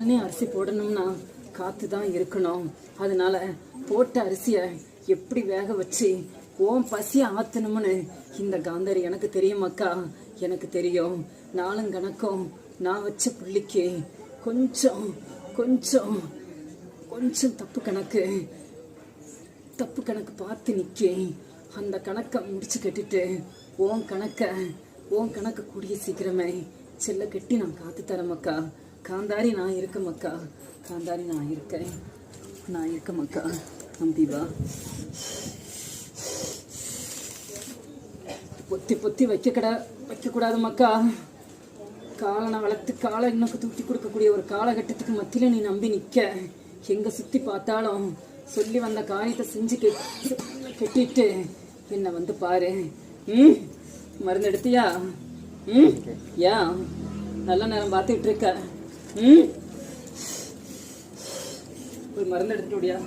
உடனே அரிசி போடணும்னா காத்து தான் இருக்கணும். அதனால போட்ட அரிசியை எப்படி வேக வச்சு ஓம் பசி ஆத்தணும்னு இந்த காந்தாரி எனக்கு தெரியும் அக்கா, எனக்கு தெரியும். நாளும் கணக்கும் நான் வச்ச புள்ளிக்கு கொஞ்சம் கொஞ்சம் கொஞ்சம் தப்பு கணக்கு பார்த்து நிற்கேன். அந்த கணக்கை முடிச்சு கட்டிட்டு உன் கணக்கு கூடிய சீக்கிரமே செல்ல கட்டி நான் காத்து தரேன் மக்கா. காந்தாரி நான் இருக்கேன் மக்கா, காந்தாரி நான் இருக்கேன் மக்கா. நம்பிவா பொத்தி வைக்கக்கூடாது மக்கா. காலனை வளர்த்து காலை இன்னும் தூக்கி கொடுக்கக்கூடிய ஒரு காலகட்டத்துக்கு மத்தியில நீ நம்பி நிற்க. எங்க சுத்தி பார்த்தாலும் சொல்லி வந்த காரியத்தை செஞ்சு கட்டிட்டு என்ன வந்து பாரு. மருந்து எடுத்தியா? ஏன் நல்ல நேரம் பார்த்துக்கிட்டு இருக்க? ஒரு மருந்து எடுத்துட்டு விடியா?